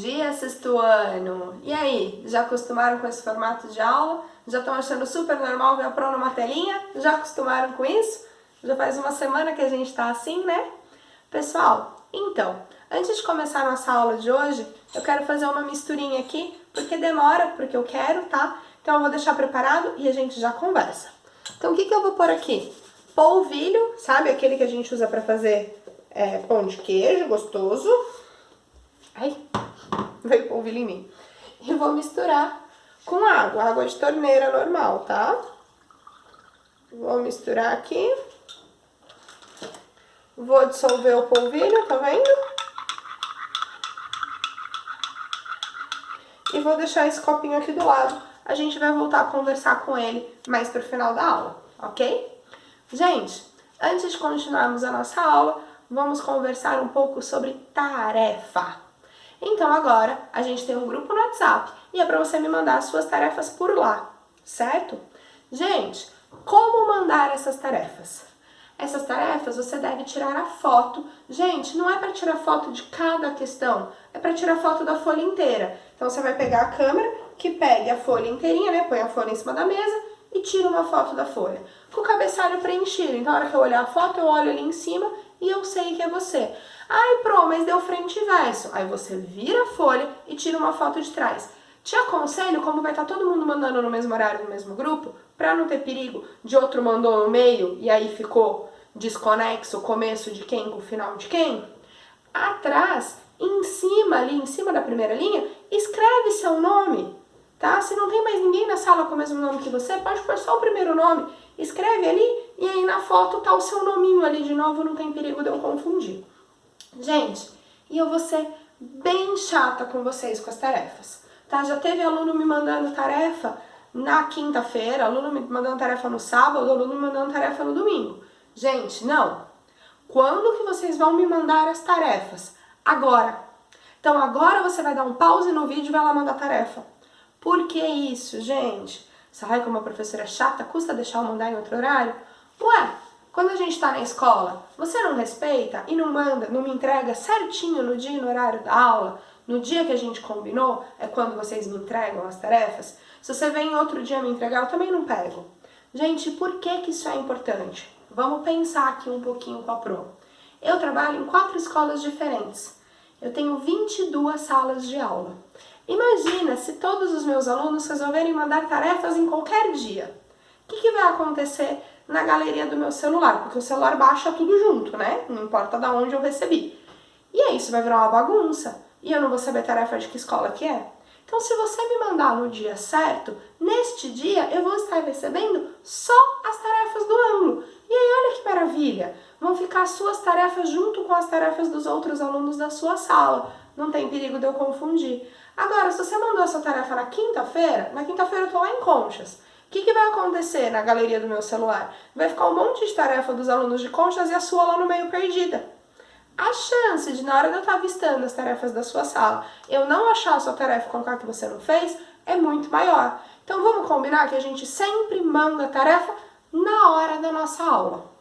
dia, sexto ano! E aí, já acostumaram com esse formato de aula? Já estão achando super normal ver a Pro numa telinha? Já acostumaram com isso? Já faz uma semana que a gente está assim, né? Pessoal, então, antes de começar a nossa aula de hoje, eu quero fazer uma misturinha aqui, porque demora, porque eu quero, tá? Então eu vou deixar preparado e a gente já conversa. Então o que eu vou pôr aqui? Polvilho, sabe? Aquele que a gente usa para fazer pão de queijo gostoso. Ai, veio polvilho em mim. E vou misturar com água de torneira normal, tá? Vou misturar aqui. Vou dissolver o polvilho, tá vendo? E vou deixar esse copinho aqui do lado. A gente vai voltar a conversar com ele mais pro final da aula, ok? Gente, antes de continuarmos a nossa aula, vamos conversar um pouco sobre tarefa. Então agora a gente tem um grupo no WhatsApp e é para você me mandar as suas tarefas por lá, certo? Gente, como mandar essas tarefas? Essas tarefas você deve tirar a foto. Gente, não é para tirar foto de cada questão, é para tirar foto da folha inteira. Então você vai pegar a câmera, que pegue a folha inteirinha, né? Põe a folha em cima da mesa e tira uma foto da folha. Com o cabeçalho preenchido. Então, na hora que eu olhar a foto, eu olho ali em cima e eu sei que é você. Ai, Pro, mas deu frente e verso. Aí você vira a folha e tira uma foto de trás. Te aconselho, como vai estar todo mundo mandando no mesmo horário, no mesmo grupo, para não ter perigo de outro mandou no meio e aí ficou desconexo o começo de quem com o final de quem, atrás, em cima, ali em cima da primeira linha, escreve seu nome, tá? Se não tem mais ninguém na sala com o mesmo nome que você, pode pôr só o primeiro nome, escreve ali e aí na foto tá o seu nominho ali de novo, não tem perigo de eu confundir. Gente, e eu vou ser bem chata com vocês com as tarefas, tá? Já teve aluno me mandando tarefa na quinta-feira, aluno me mandando tarefa no sábado, aluno me mandando tarefa no domingo. Gente, não. Quando que vocês vão me mandar as tarefas? Agora. Então agora você vai dar um pause no vídeo e vai lá mandar a tarefa. Por que isso, gente? Sabe como a professora é chata? Custa deixar eu mandar em outro horário? Ué, quando a gente tá na escola, você não respeita e não manda, não me entrega certinho no dia e no horário da aula? No dia que a gente combinou, é quando vocês me entregam as tarefas? Se você vem outro dia me entregar, eu também não pego. Gente, por que isso é importante? Vamos pensar aqui um pouquinho com a Pro. Eu trabalho em 4 escolas diferentes. Eu tenho 22 salas de aula. Imagina se todos os meus alunos resolverem mandar tarefas em qualquer dia. O que vai acontecer na galeria do meu celular? Porque o celular baixa tudo junto, né? Não importa de onde eu recebi. E aí isso vai virar uma bagunça. E eu não vou saber a tarefa de que escola que é. Então, se você me mandar no dia certo, neste dia eu vou estar recebendo só as tarefas do ângulo. E aí, olha que maravilha! Vão ficar as suas tarefas junto com as tarefas dos outros alunos da sua sala. Não tem perigo de eu confundir. Agora, se você mandou essa tarefa na quinta-feira eu tô lá em Conchas. O que vai acontecer na galeria do meu celular? Vai ficar um monte de tarefa dos alunos de Conchas e a sua lá no meio perdida. A chance de, na hora de eu estar avistando as tarefas da sua sala, eu não achar a sua tarefa com a que você não fez, é muito maior. Então vamos combinar que a gente sempre manda a tarefa na hora da nossa aula.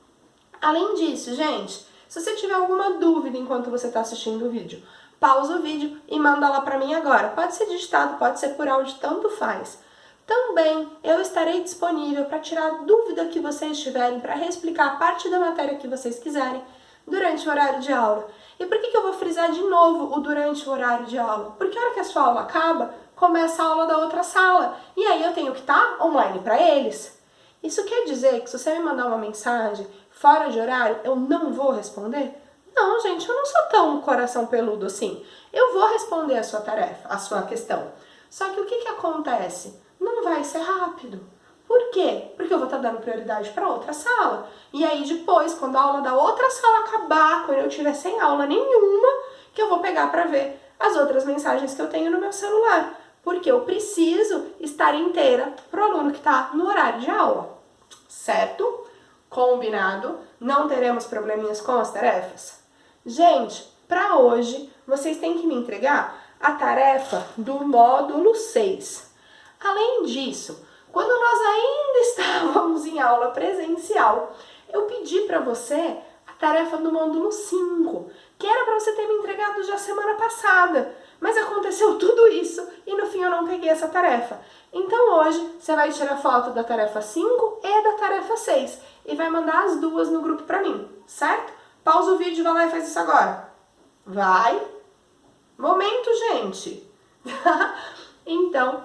Além disso, gente, se você tiver alguma dúvida enquanto você está assistindo o vídeo, pausa o vídeo e manda lá para mim agora. Pode ser digitado, pode ser por áudio, tanto faz. Também eu estarei disponível para tirar a dúvida que vocês tiverem, para reexplicar a parte da matéria que vocês quiserem durante o horário de aula. E por que eu vou frisar de novo o durante o horário de aula? Porque a hora que a sua aula acaba, começa a aula da outra sala. E aí eu tenho que estar online para eles. Isso quer dizer que se você me mandar uma mensagem fora de horário, eu não vou responder? Não, gente, eu não sou tão coração peludo assim. Eu vou responder a sua tarefa, a sua questão. Só que o que acontece? Não vai ser rápido. Por quê? Porque eu vou estar dando prioridade para outra sala. E aí depois, quando a aula da outra sala acabar, quando eu estiver sem aula nenhuma, que eu vou pegar para ver as outras mensagens que eu tenho no meu celular. Porque eu preciso estar inteira para o aluno que está no horário de aula. Certo? Combinado? Não teremos probleminhas com as tarefas? Gente, para hoje, vocês têm que me entregar a tarefa do módulo 6. Além disso, quando nós ainda estávamos em aula presencial, eu pedi para você a tarefa do módulo 5, que era para você ter me entregado já semana passada. mas aconteceu tudo isso e no fim eu não peguei essa tarefa. Então hoje você vai tirar foto da tarefa 5 e da tarefa 6 e vai mandar as duas no grupo pra mim, certo? Pausa o vídeo e vai lá e faz isso agora. Vai. Momento, gente. Então,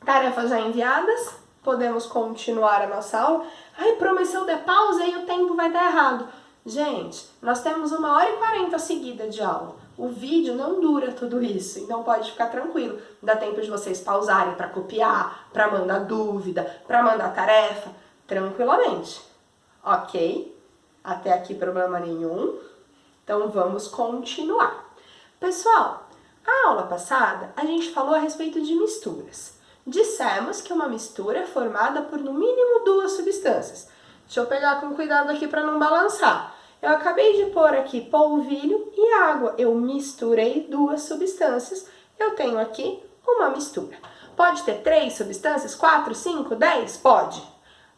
tarefas já enviadas, podemos continuar a nossa aula. Ai, mas se eu der pausa aí o tempo vai dar errado. Gente, nós temos 1h40 seguida de aula. O vídeo não dura tudo isso, então pode ficar tranquilo. Dá tempo de vocês pausarem para copiar, para mandar dúvida, para mandar tarefa, tranquilamente. Ok? Até aqui problema nenhum. Então vamos continuar. Pessoal, a aula passada a gente falou a respeito de misturas. Dissemos que uma mistura é formada por no mínimo 2 substâncias. Deixa eu pegar com cuidado aqui para não balançar. Eu acabei de pôr aqui polvilho e água. Eu misturei 2 substâncias. Eu tenho aqui uma mistura. Pode ter 3 substâncias, 4, 5, 10? Pode.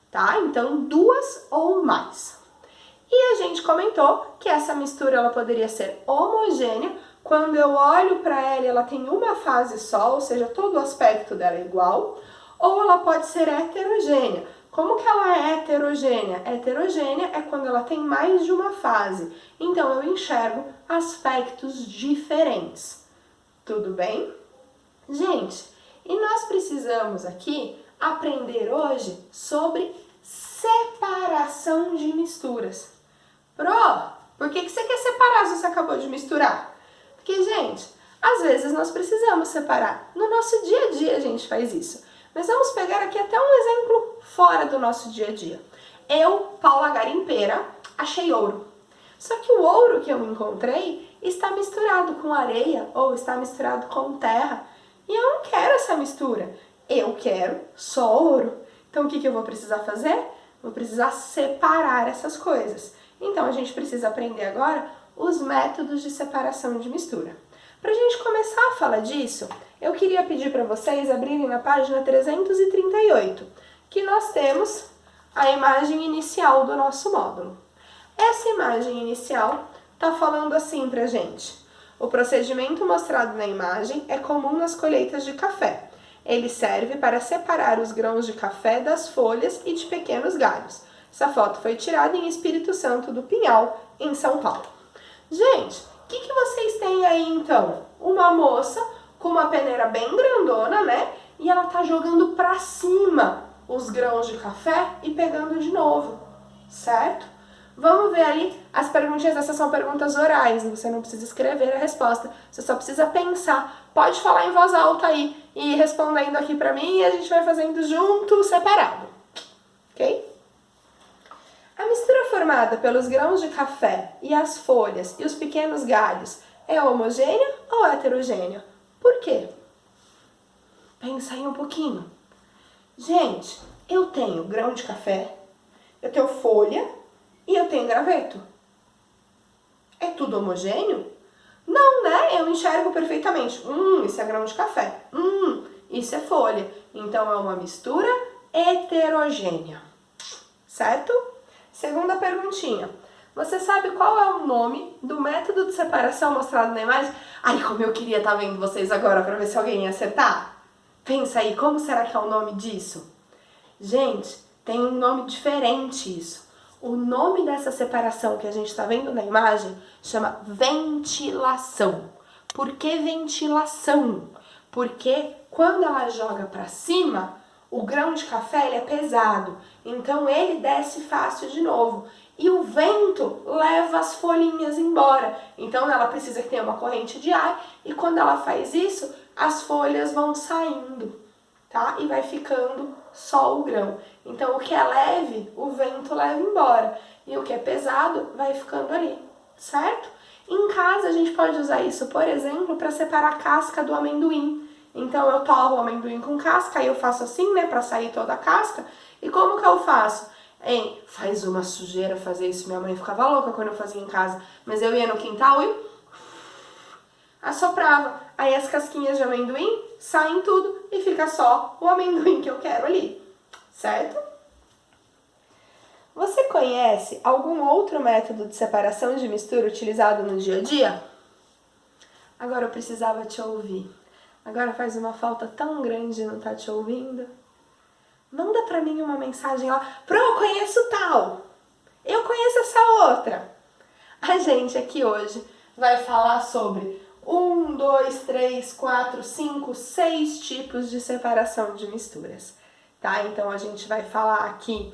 Tá? Então 2 ou mais. E a gente comentou que essa mistura ela poderia ser homogênea. Quando eu olho para ela, ela tem uma fase só, ou seja, todo o aspecto dela é igual. Ou ela pode ser heterogênea. Como que ela é heterogênea? Heterogênea é quando ela tem mais de uma fase. Então, eu enxergo aspectos diferentes. Tudo bem? Gente, e nós precisamos aqui aprender hoje sobre separação de misturas. Por que você quer separar se você acabou de misturar? Porque, gente, às vezes nós precisamos separar. No nosso dia a dia a gente faz isso. Mas vamos pegar aqui até um exemplo fora do nosso dia a dia. Eu, Paula Garimpeira, achei ouro. Só que o ouro que eu encontrei está misturado com areia ou está misturado com terra. E eu não quero essa mistura. Eu quero só ouro. Então o que eu vou precisar fazer? Vou precisar separar essas coisas. Então a gente precisa aprender agora os métodos de separação de mistura. Para a gente começar a falar disso, eu queria pedir para vocês abrirem na página 338, que nós temos a imagem inicial do nosso módulo. Essa imagem inicial está falando assim para a gente. O procedimento mostrado na imagem é comum nas colheitas de café. Ele serve para separar os grãos de café das folhas e de pequenos galhos. Essa foto foi tirada em Espírito Santo do Pinhal, em São Paulo. Gente, o que vocês têm aí então? Uma moça com uma peneira bem grandona, né? E ela tá jogando para cima os grãos de café e pegando de novo, certo? Vamos ver ali as perguntinhas. Essas são perguntas orais, você não precisa escrever a resposta, você só precisa pensar. Pode falar em voz alta aí e ir respondendo aqui para mim e a gente vai fazendo junto, separado, ok? A mistura formada pelos grãos de café e as folhas e os pequenos galhos é homogênea ou heterogênea? Por quê? Pensa aí um pouquinho. Gente, eu tenho grão de café, eu tenho folha e eu tenho graveto. É tudo homogêneo? Não, né? Eu enxergo perfeitamente. Isso é grão de café. Isso é folha. Então é uma mistura heterogênea. Certo? Segunda perguntinha. Você sabe qual é o nome do método de separação mostrado na imagem? Ai, como eu queria estar vendo vocês agora para ver se alguém ia acertar. Pensa aí, como será que é o nome disso? Gente, tem um nome diferente isso. O nome dessa separação que a gente está vendo na imagem chama ventilação. Por que ventilação? Porque quando ela joga para cima, o grão de café ele é pesado, então ele desce fácil de novo. E o vento leva as folhinhas embora. Então ela precisa que tenha uma corrente de ar e quando ela faz isso, as folhas vão saindo, tá? E vai ficando só o grão. Então o que é leve, o vento leva embora. E o que é pesado vai ficando ali, certo? Em casa a gente pode usar isso, por exemplo, para separar a casca do amendoim. Então eu torro o amendoim com casca, aí eu faço assim, né, para sair toda a casca. E como que eu faço? Faz uma sujeira fazer isso, minha mãe ficava louca quando eu fazia em casa. Mas eu ia no quintal e assoprava. Aí as casquinhas de amendoim saem tudo e fica só o amendoim que eu quero ali, certo? Você conhece algum outro método de separação de mistura utilizado no dia a dia? Agora eu precisava te ouvir. Agora faz uma falta tão grande não estar te ouvindo. Manda pra mim uma mensagem lá. Pro, eu conheço tal. Eu conheço essa outra. A gente aqui hoje vai falar sobre 1, 2, 3, 4, 5, 6 tipos de separação de misturas. Tá? Então a gente vai falar aqui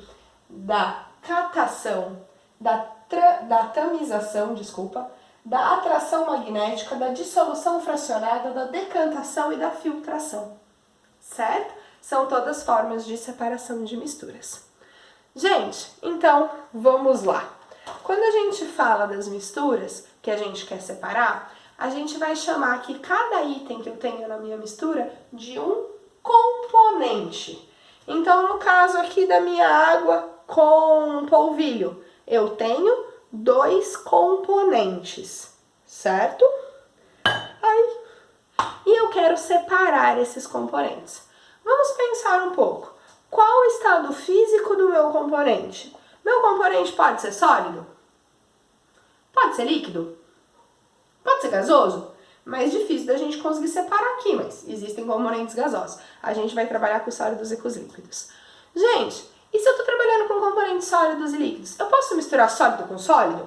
da catação, da tamização, da atração magnética, da dissolução fracionada, da decantação e da filtração, certo? São todas formas de separação de misturas. Gente, então vamos lá. Quando a gente fala das misturas que a gente quer separar, a gente vai chamar aqui cada item que eu tenho na minha mistura de um componente. Então, no caso aqui da minha água com polvilho, eu tenho 2 componentes, certo? Aí, e eu quero separar esses componentes. Vamos pensar um pouco. Qual o estado físico do meu componente? Meu componente pode ser sólido? Pode ser líquido? Pode ser gasoso? Mais difícil da gente conseguir separar aqui, mas existem componentes gasosos. A gente vai trabalhar com sólidos e com os líquidos. Gente, e se eu estou trabalhando com componentes sólidos e líquidos? Eu posso misturar sólido com sólido?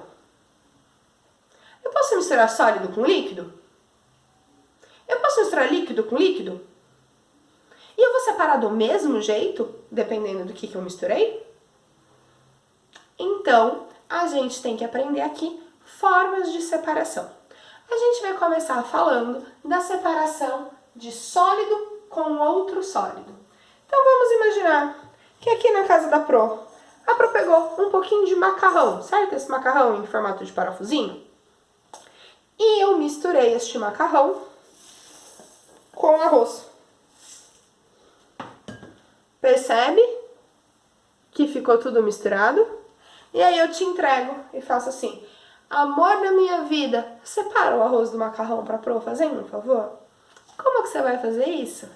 Eu posso misturar sólido com líquido? Eu posso misturar líquido com líquido? E eu vou separar do mesmo jeito, dependendo do que eu misturei? Então, a gente tem que aprender aqui formas de separação. A gente vai começar falando da separação de sólido com outro sólido. Então, vamos imaginar que aqui na casa da Pro, a Pro pegou um pouquinho de macarrão, certo? Esse macarrão em formato de parafusinho. E eu misturei este macarrão com arroz. Percebe que ficou tudo misturado? E aí eu te entrego e faço assim: amor da minha vida, separa o arroz do macarrão para Pro, fazendo um favor? Como que você vai fazer isso?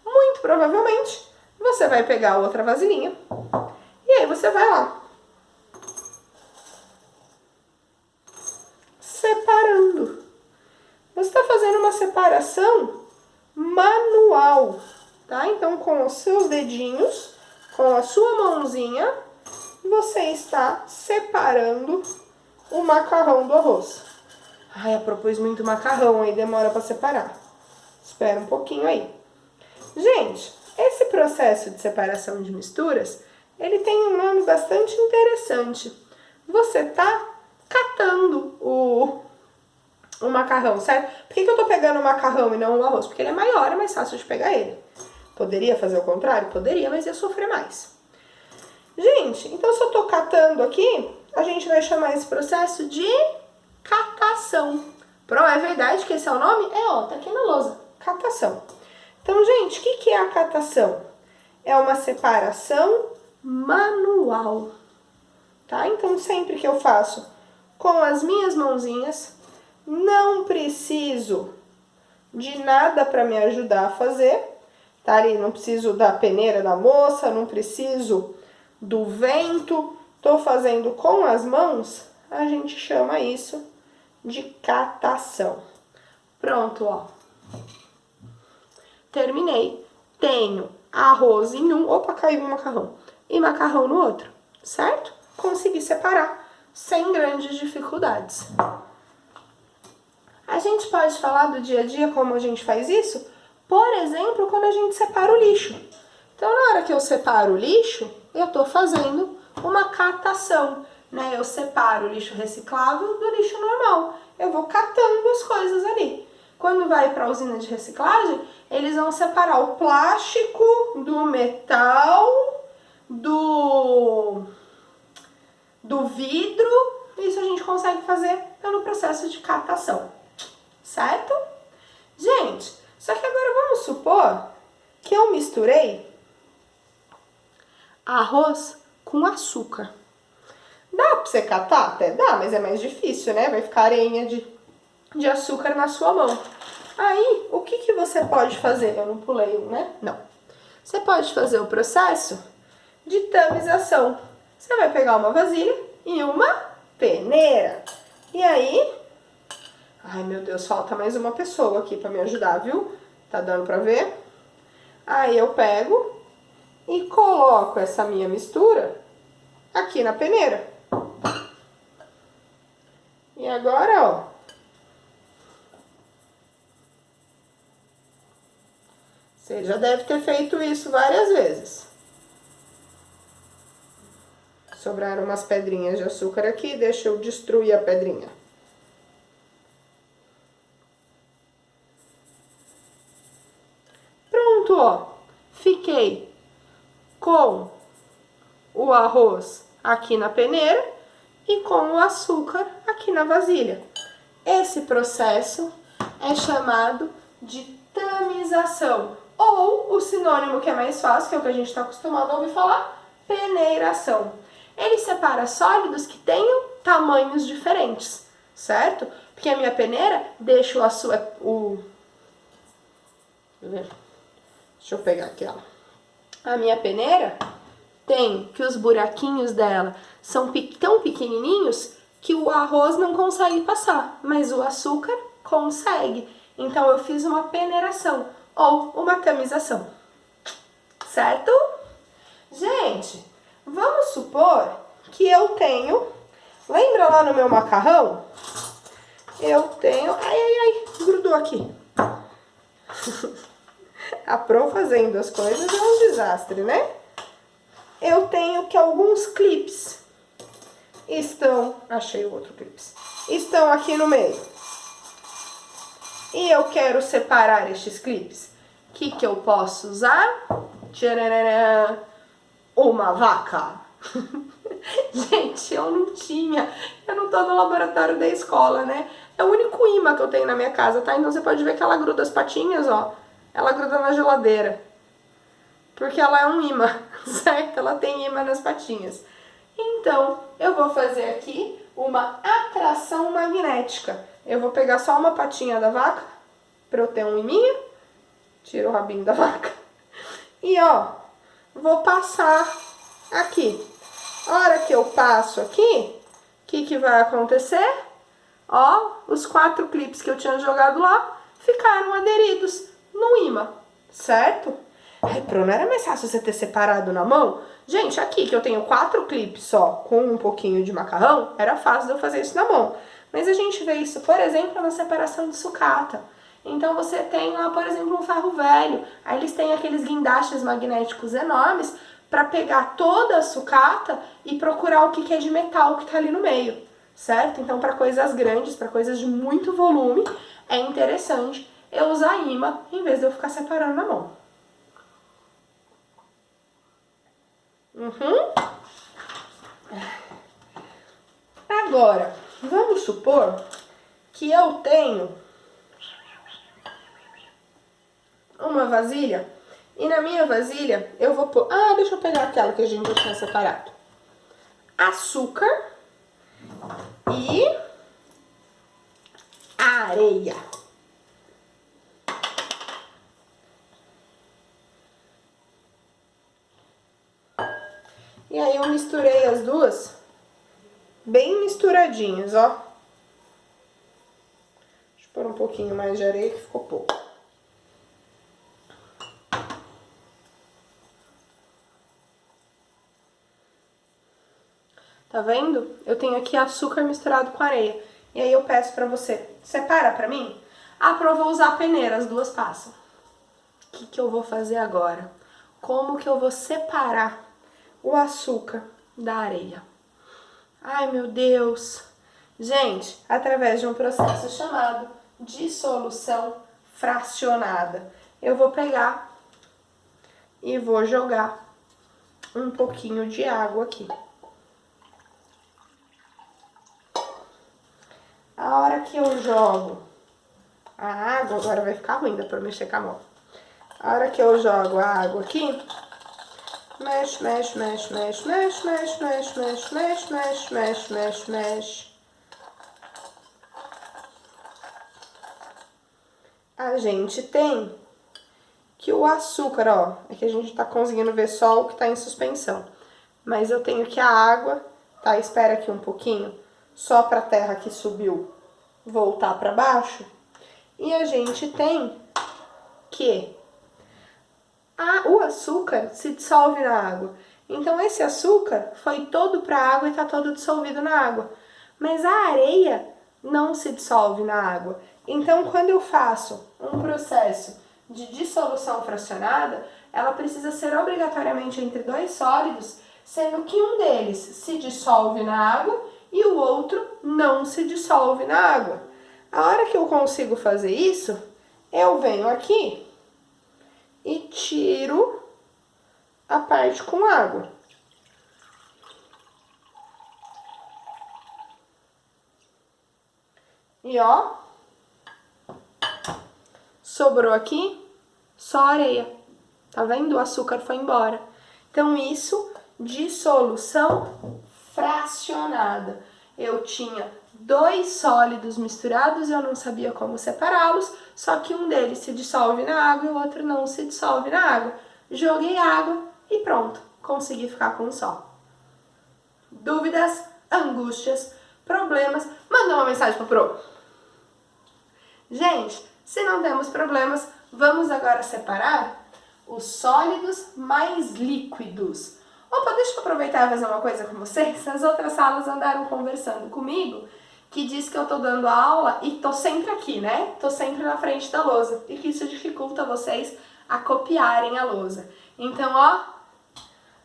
Muito provavelmente você vai pegar outra vasilhinha e aí você vai lá separando. Você está fazendo uma separação manual, tá? Então, com os seus dedinhos, com a sua mãozinha, você está separando o macarrão do arroz. Ai, eu propus muito macarrão, aí demora para separar. Espera um pouquinho aí. Gente, esse processo de separação de misturas, ele tem um nome bastante interessante. Você tá catando o macarrão, certo? Por que eu tô pegando o macarrão e não o arroz? Porque ele é maior, é mais fácil de pegar ele. Poderia fazer o contrário? Poderia, mas ia sofrer mais. Gente, então se eu tô catando aqui, a gente vai chamar esse processo de catação. É verdade que esse é o nome? É, ó, tá aqui na lousa. Catação. Então, gente, o que é a catação? É uma separação manual, tá? Então, sempre que eu faço com as minhas mãozinhas, não preciso de nada para me ajudar a fazer, tá? Ali, não preciso da peneira da moça, não preciso do vento, tô fazendo com as mãos, a gente chama isso de catação. Pronto, ó. Terminei. Tenho arroz em um, opa, caiu um macarrão, e macarrão no outro, certo? Consegui separar sem grandes dificuldades. A gente pode falar do dia a dia como a gente faz isso? Por exemplo, quando a gente separa o lixo. Então, na hora que eu separo o lixo, eu estou fazendo uma catação, né? Eu separo o lixo reciclável do lixo normal. Eu vou catando as coisas ali. Quando vai para a usina de reciclagem, eles vão separar o plástico do metal, do vidro. Isso a gente consegue fazer pelo processo de catação, certo? Gente, só que agora vamos supor que eu misturei arroz com açúcar. Dá pra você catar? Até dá, mas é mais difícil, né? Vai ficar areinha de açúcar na sua mão. Aí, o que você pode fazer? Eu não pulei um, né? Não. Você pode fazer o processo de tamização. Você vai pegar uma vasilha e uma peneira. E aí, Ai, meu Deus, falta mais uma pessoa aqui pra me ajudar, viu? Tá dando pra ver? Aí eu pego e coloco essa minha mistura aqui na peneira. E agora, ó, você já deve ter feito isso várias vezes. Sobraram umas pedrinhas de açúcar aqui, deixa eu destruir a pedrinha. Pronto, ó. Fiquei com o arroz aqui na peneira e com o açúcar aqui na vasilha. Esse processo é chamado de tamização, ou o sinônimo que é mais fácil, que é o que a gente está acostumado a ouvir falar, peneiração. Ele separa sólidos que tenham tamanhos diferentes, certo? Porque a minha peneira deixa Deixa eu pegar aqui, ó. A minha peneira tem que os buraquinhos dela são tão pequenininhos que o arroz não consegue passar, mas o açúcar consegue. Então eu fiz uma peneiração ou uma tamização, certo? Gente, vamos supor que eu tenho, lembra lá no meu macarrão? Eu tenho, grudou aqui. A Pro fazendo as coisas é um desastre, né? Eu tenho que alguns clipes achei o outro clips, estão aqui no meio. E eu quero separar estes clipes. O que eu posso usar? Tchararã, uma vaca. Gente, eu não tô no laboratório da escola, né? É o único imã que eu tenho na minha casa, tá? Então você pode ver que ela gruda as patinhas, ó. Ela gruda na geladeira. Porque ela é um imã, certo? Ela tem imã nas patinhas. Então, eu vou fazer aqui uma atração magnética. Eu vou pegar só uma patinha da vaca, pra eu ter um iminha. Tiro o rabinho da vaca. E, ó, vou passar aqui. A hora que eu passo aqui, o que vai acontecer? Ó, os 4 clipes que eu tinha jogado lá ficaram aderidos no imã, certo? Ai, Pro, não era mais fácil você ter separado na mão? Gente, aqui que eu tenho 4 clipes só com um pouquinho de macarrão, era fácil de eu fazer isso na mão. Mas a gente vê isso, por exemplo, na separação de sucata. Então você tem lá, por exemplo, um ferro velho. Aí eles têm aqueles guindastes magnéticos enormes para pegar toda a sucata e procurar o que é de metal que tá ali no meio, certo? Então para coisas grandes, para coisas de muito volume, é interessante eu usar imã em vez de eu ficar separando na mão. Agora, vamos supor que eu tenho uma vasilha e na minha vasilha eu vou pôr... Ah, deixa eu pegar aquela que a gente já tinha separado. Açúcar e areia. E aí eu misturei as duas bem misturadinhas, ó. Deixa eu pôr um pouquinho mais de areia que ficou pouco. Tá vendo? Eu tenho aqui açúcar misturado com areia. E aí eu peço pra você, separa pra mim. Ah, Pro, vou usar a peneira, as duas passam. O que eu vou fazer agora? Como que eu vou separar o açúcar da areia? Ai, meu Deus! Gente, através de um processo chamado dissolução fracionada. Eu vou pegar e vou jogar um pouquinho de água aqui. A hora que eu jogo a água, agora vai ficar ruim, dá pra mexer com a mão. A hora que eu jogo a água aqui, mexe, mexe, mexe, mexe, mexe, mexe, mexe, mexe, mexe, mexe, mexe, mexe, mexe. A gente tem que o açúcar, ó, é que a gente tá conseguindo ver só o que tá em suspensão. Mas eu tenho que a água, tá? Espera aqui um pouquinho, só pra terra que subiu voltar para baixo e a gente tem que o açúcar se dissolve na água. Então esse açúcar foi todo para a água e está todo dissolvido na água. Mas a areia não se dissolve na água. Então quando eu faço um processo de dissolução fracionada, ela precisa ser obrigatoriamente entre dois sólidos, sendo que um deles se dissolve na água e o outro não se dissolve na água. A hora que eu consigo fazer isso, eu venho aqui e tiro a parte com água. E ó, sobrou aqui só areia. Tá vendo? O açúcar foi embora. Então isso, dissolução fracionada. Eu tinha dois sólidos misturados e eu não sabia como separá-los, só que um deles se dissolve na água e o outro não se dissolve na água. Joguei água e pronto, consegui ficar com um só. Dúvidas, angústias, problemas, manda uma mensagem para o Pro. Gente, se não temos problemas, vamos agora separar os sólidos mais líquidos. Opa, deixa eu aproveitar e fazer uma coisa com vocês. As outras salas andaram conversando comigo, que diz que eu tô dando aula e tô sempre aqui, né? Tô sempre na frente da lousa e que isso dificulta vocês a copiarem a lousa. Então, ó,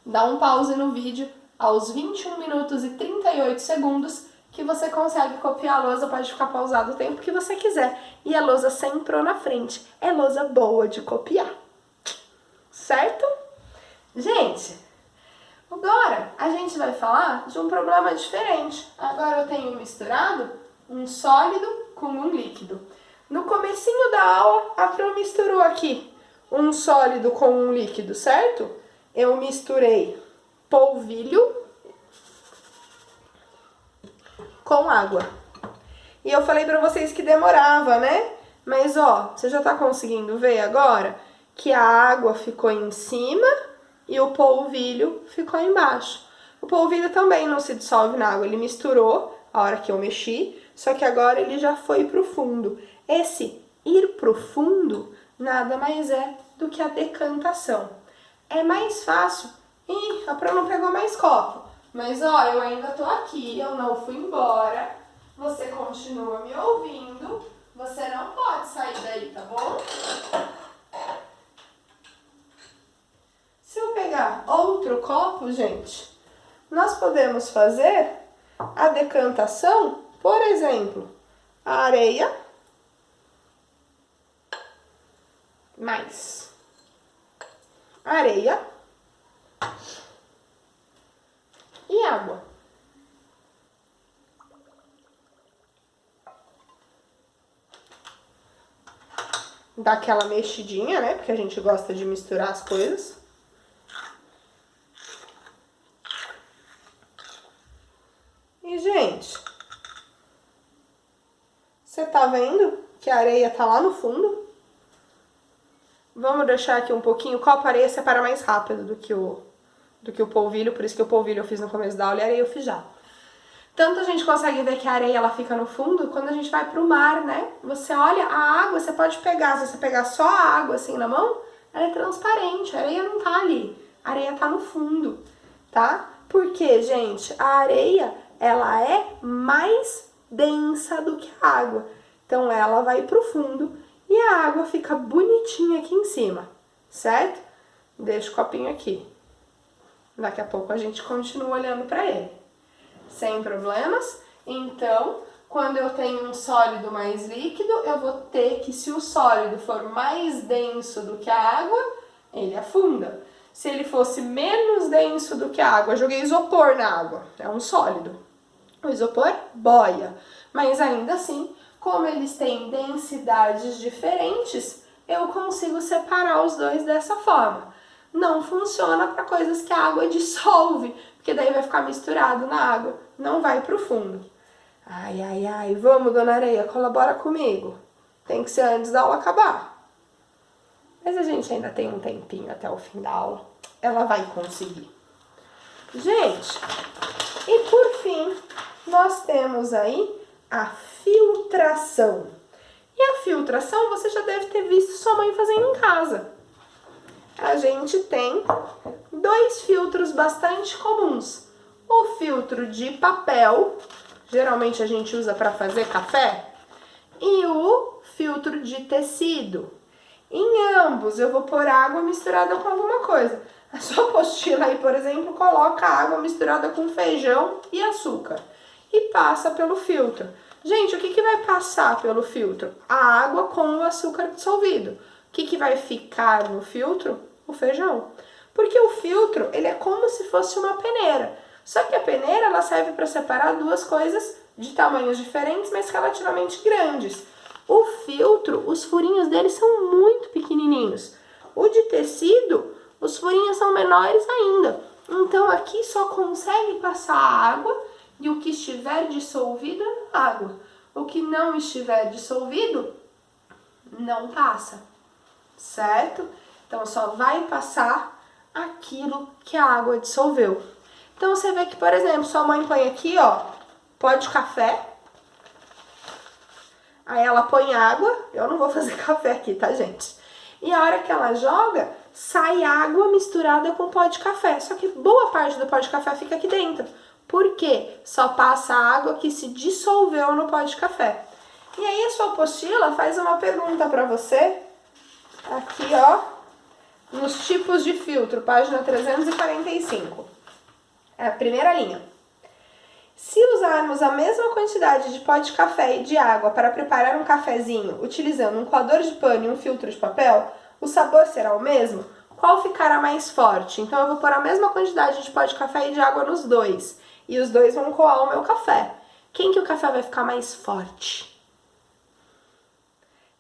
dá um pause no vídeo aos 21 minutos e 38 segundos que você consegue copiar a lousa, pode ficar pausado o tempo que você quiser. E a lousa sempre na frente. É lousa boa de copiar. Certo? Gente, agora a gente vai falar de um problema diferente. Agora eu tenho misturado um sólido com um líquido. No comecinho da aula, a Pro misturou aqui um sólido com um líquido, certo? Eu misturei polvilho com água. E eu falei pra vocês que demorava, né? Mas ó, você já tá conseguindo ver agora que a água ficou em cima e o polvilho ficou embaixo. O polvilho também não se dissolve na água, ele misturou a hora que eu mexi, só que agora ele já foi pro fundo. Esse ir pro fundo nada mais é do que a decantação. É mais fácil. Ih, a Pro não pegou mais copo. Mas ó, eu ainda tô aqui, eu não fui embora. Você continua me ouvindo. Você não pode sair daí, tá bom? Se eu pegar outro copo, gente, nós podemos fazer a decantação, por exemplo, a areia mais areia e água. Dá aquela mexidinha, né? Porque a gente gosta de misturar as coisas. E, gente, você tá vendo que a areia tá lá no fundo? Vamos deixar aqui um pouquinho. O copo areia separa mais rápido do que o polvilho, por isso que o polvilho eu fiz no começo da aula e a areia eu fiz já. Tanto a gente consegue ver que a areia ela fica no fundo, quando a gente vai pro mar, né? Você olha a água, você pode pegar, se você pegar só a água assim na mão, ela é transparente, a areia não tá ali, a areia tá no fundo, tá? Porque, gente, a areia, ela é mais densa do que a água. Então ela vai pro fundo e a água fica bonitinha aqui em cima, certo? Deixa o copinho aqui. Daqui a pouco a gente continua olhando pra ele. Sem problemas. Então, quando eu tenho um sólido mais líquido, eu vou ter que, se o sólido for mais denso do que a água, ele afunda. Se ele fosse menos denso do que a água, eu joguei isopor na água, é um sólido. O isopor boia, mas ainda assim, como eles têm densidades diferentes, eu consigo separar os dois dessa forma. Não funciona para coisas que a água dissolve, porque daí vai ficar misturado na água, não vai pro fundo. Ai, ai, ai, vamos, dona Areia, colabora comigo. Tem que ser antes da aula acabar. Mas a gente ainda tem um tempinho até o fim da aula. Ela vai conseguir. Gente, e por fim, nós temos aí A filtração. E a filtração você já deve ter visto sua mãe fazendo em casa. A gente tem dois filtros bastante comuns. O filtro de papel, geralmente a gente usa para fazer café, e o filtro de tecido. Em ambos eu vou pôr água misturada com alguma coisa. A sua apostila aí, por exemplo, coloca água misturada com feijão e açúcar e passa pelo filtro. Gente, o que vai passar pelo filtro? A água com o açúcar dissolvido. O que vai ficar no filtro? O feijão. Porque o filtro, ele é como se fosse uma peneira. Só que a peneira, ela serve para separar duas coisas de tamanhos diferentes, mas relativamente grandes. O filtro, os furinhos dele são muito pequenininhos. O de tecido, os furinhos são menores ainda. Então aqui só consegue passar a água e o que estiver dissolvido é na água. O que não estiver dissolvido, não passa, certo? Então só vai passar aquilo que a água dissolveu. Então você vê que, por exemplo, sua mãe põe aqui, ó, pó de café. Aí ela põe água, eu não vou fazer café aqui, tá, gente? E a hora que ela joga, sai água misturada com pó de café. Só que boa parte do pó de café fica aqui dentro. Por quê? Só passa a água que se dissolveu no pó de café. E aí a sua apostila faz uma pergunta para você. Aqui, ó, nos tipos de filtro, página 345. É a primeira linha. Se usarmos a mesma quantidade de pó de café e de água para preparar um cafezinho, utilizando um coador de pano e um filtro de papel, o sabor será o mesmo? Qual ficará mais forte? Então eu vou pôr a mesma quantidade de pó de café e de água nos dois. E os dois vão coar o meu café. Quem que o café vai ficar mais forte?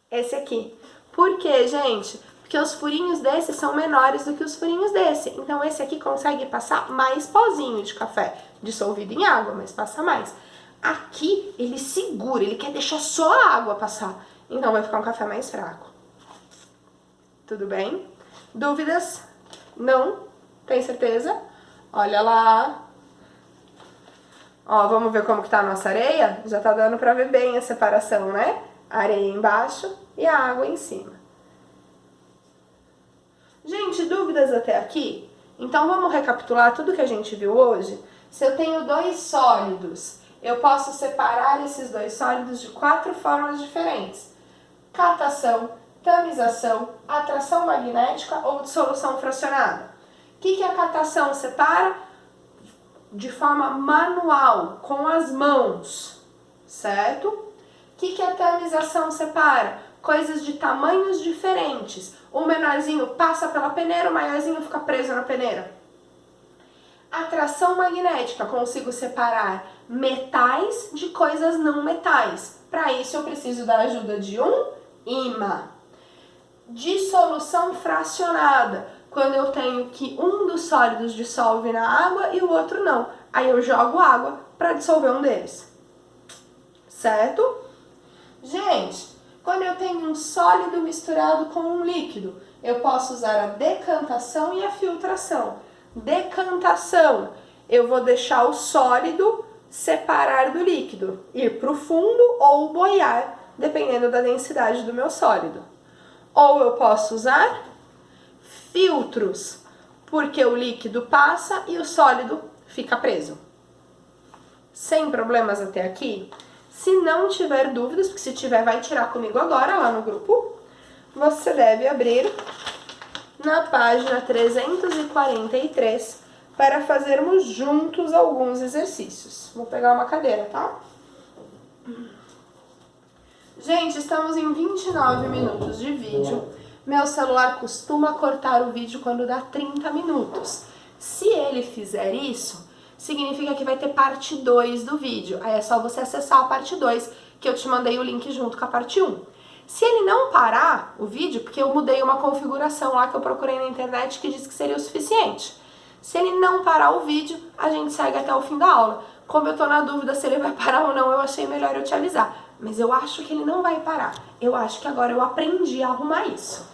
Esse aqui. Por quê, gente? Porque os furinhos desse são menores do que os furinhos desse. Então esse aqui consegue passar mais pozinho de café, dissolvido em água, mas passa mais. Aqui ele segura, ele quer deixar só a água passar. Então vai ficar um café mais fraco. Tudo bem? Dúvidas? Não? Tem certeza? Olha lá. Ó, vamos ver como que tá a nossa areia? Já tá dando pra ver bem a separação, né? A areia embaixo e a água em cima. Gente, dúvidas até aqui? Então vamos recapitular tudo que a gente viu hoje? Se eu tenho dois sólidos, eu posso separar esses dois sólidos de 4 formas diferentes. Catação, tamização, atração magnética ou dissolução fracionada. O que a catação separa? De forma manual, com as mãos, certo? O que a tamização separa? Coisas de tamanhos diferentes. O menorzinho passa pela peneira, o maiorzinho fica preso na peneira. Atração magnética, consigo separar metais de coisas não metais. Para isso eu preciso da ajuda de um ímã. Dissolução fracionada, quando eu tenho que um dos sólidos dissolve na água e o outro não. Aí eu jogo água para dissolver um deles. Certo? Gente, quando eu tenho um sólido misturado com um líquido, eu posso usar a decantação e a filtração. Decantação, eu vou deixar o sólido separar do líquido, ir para o fundo ou boiar, dependendo da densidade do meu sólido. Ou eu posso usar filtros, porque o líquido passa e o sólido fica preso. Sem problemas até aqui? Se não tiver dúvidas, porque se tiver vai tirar comigo agora lá no grupo, você deve abrir na página 343 para fazermos juntos alguns exercícios. Vou pegar uma cadeira, tá? Gente, estamos em 29 minutos de vídeo. Meu celular costuma cortar o vídeo quando dá 30 minutos. Se ele fizer isso, significa que vai ter parte 2 do vídeo. Aí é só você acessar a parte 2, que eu te mandei o link junto com a parte 1. Se ele não parar o vídeo, porque eu mudei uma configuração lá que eu procurei na internet que disse que seria o suficiente. Se ele não parar o vídeo, a gente segue até o fim da aula. Como eu tô na dúvida se ele vai parar ou não, eu achei melhor eu te avisar. Mas eu acho que ele não vai parar. Eu acho que agora eu aprendi a arrumar isso.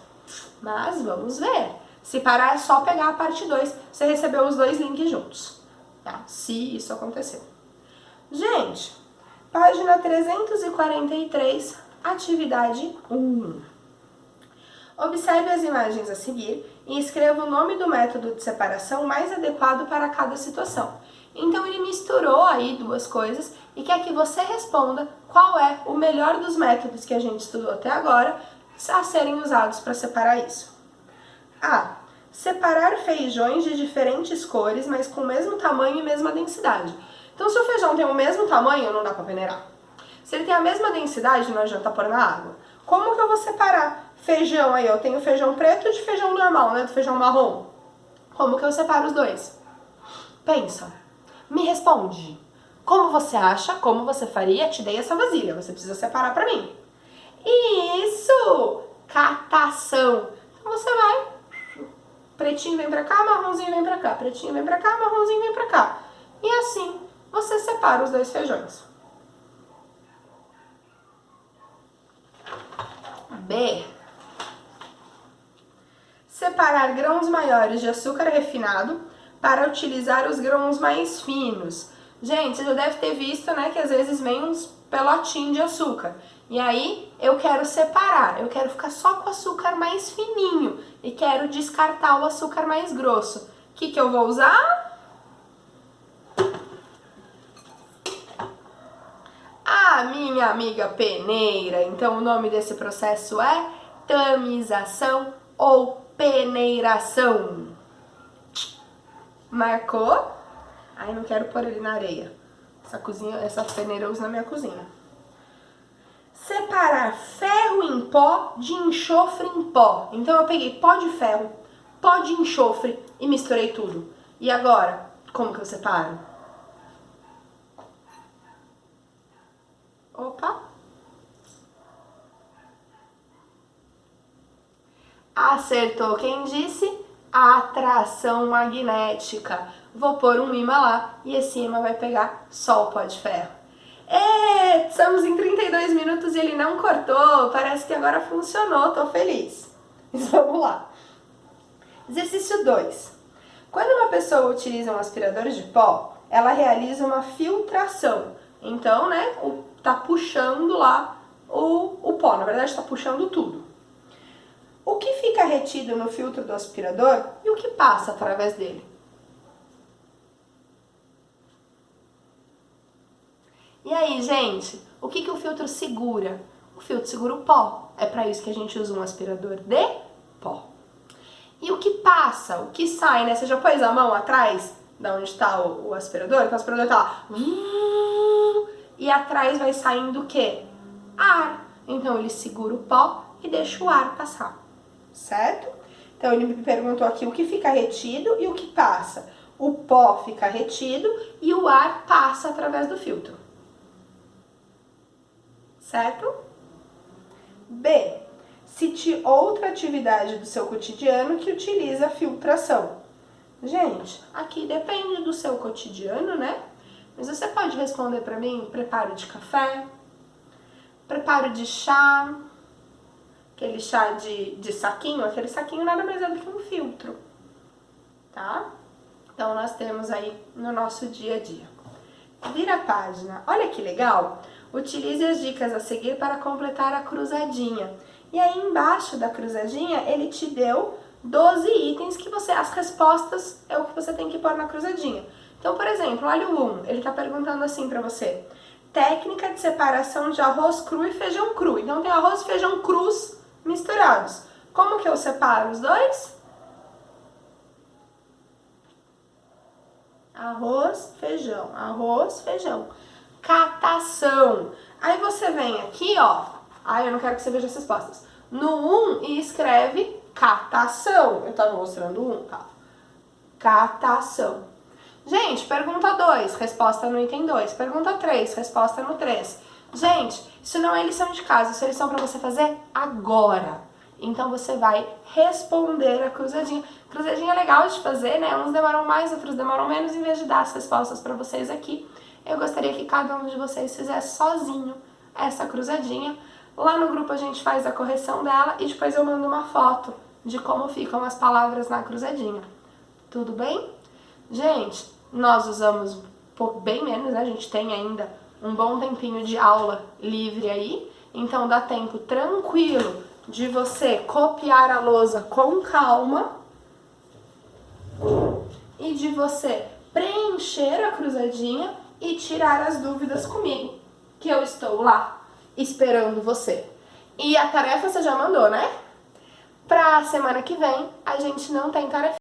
Mas vamos ver. Se parar é só pegar a parte 2. Você recebeu os dois links juntos. Tá? Se isso aconteceu. Gente, Página 343, atividade 1. Observe as imagens a seguir e escreva o nome do método de separação mais adequado para cada situação. Então ele misturou aí duas coisas e quer que você responda qual é o melhor dos métodos que a gente estudou até agora a serem usados para separar isso. A. Separar feijões de diferentes cores, mas com o mesmo tamanho e mesma densidade. Então, se o feijão tem o mesmo tamanho, não dá para peneirar. Se ele tem a mesma densidade, não adianta pôr na água. Como que eu vou separar feijão aí? Eu tenho feijão preto de feijão normal, né? Do feijão marrom. Como que eu separo os dois? Pensa. Me responde. Como você acha? Como você faria? Te dei essa vasilha. Você precisa separar para mim. Isso! Catação. Então você vai. Pretinho vem pra cá, marronzinho vem pra cá. Pretinho vem pra cá, marronzinho vem pra cá. E assim você separa os dois feijões. B. Separar grãos maiores de açúcar refinado para utilizar os grãos mais finos. Gente, você já deve ter visto, né, que às vezes vem uns pelotinhos de açúcar. E aí eu quero separar, eu quero ficar só com o açúcar mais fininho e quero descartar o açúcar mais grosso. O que eu vou usar? A minha amiga peneira. Então o nome desse processo é tamização ou peneiração. Marcou? Ai, não quero pôr ele na areia. Essa peneira eu uso na minha cozinha. Separar ferro em pó de enxofre em pó. Então eu peguei pó de ferro, pó de enxofre e misturei tudo. E agora, como que eu separo? Opa! Acertou quem disse? Atração magnética. Vou pôr um imã lá e esse imã vai pegar só o pó de ferro. Estamos em 32 minutos e ele não cortou. Parece que agora funcionou, tô feliz. Mas vamos lá. Exercício 2. Quando uma pessoa utiliza um aspirador de pó, ela realiza uma filtração. Então, né, tá puxando lá o pó. Na verdade, tá puxando tudo. O que fica retido no filtro do aspirador e o que passa através dele? E aí, gente, o que o filtro segura? O filtro segura o pó. É para isso que a gente usa um aspirador de pó. E o que passa, o que sai, né? Você já pôs a mão atrás de onde está o aspirador? Então o aspirador tá lá. E atrás vai saindo o quê? Ar. Então ele segura o pó e deixa o ar passar. Certo? Então ele me perguntou aqui o que fica retido e o que passa. O pó fica retido e o ar passa através do filtro. Certo? B. Cite outra atividade do seu cotidiano que utiliza a filtração. Gente, aqui depende do seu cotidiano, né? Mas você pode responder para mim: preparo de café, preparo de chá, aquele chá de saquinho. Aquele saquinho nada mais é do que um filtro, tá? Então nós temos aí no nosso dia a dia. Vira a página. Olha que legal! Utilize as dicas a seguir para completar a cruzadinha. E aí embaixo da cruzadinha ele te deu 12 itens que as respostas é o que você tem que pôr na cruzadinha. Então, por exemplo, olha o 1, ele está perguntando assim para você: técnica de separação de arroz cru e feijão cru. Então tem arroz e feijão crus misturados. Como que eu separo os dois? Arroz, feijão. Catação. Aí você vem aqui, ó. Eu não quero que você veja as respostas. No 1 e escreve catação. Eu tava mostrando o 1, tá? Catação. Gente, pergunta 2, resposta no item 2. Pergunta 3, resposta no 3. Gente, isso não é lição de casa, isso é lição pra você fazer agora. Então você vai responder a cruzadinha. Cruzadinha é legal de fazer, né? Uns demoram mais, outros demoram menos. Em vez de dar as respostas pra vocês aqui, eu gostaria que cada um de vocês fizesse sozinho essa cruzadinha. Lá no grupo a gente faz a correção dela e depois eu mando uma foto de como ficam as palavras na cruzadinha. Tudo bem? Gente, nós usamos bem menos, né? A gente tem ainda um bom tempinho de aula livre aí, então dá tempo tranquilo de você copiar a lousa com calma e de você preencher a cruzadinha e tirar as dúvidas comigo, que eu estou lá esperando você. E a tarefa você já mandou, né? Pra semana que vem a gente não tem tarefa.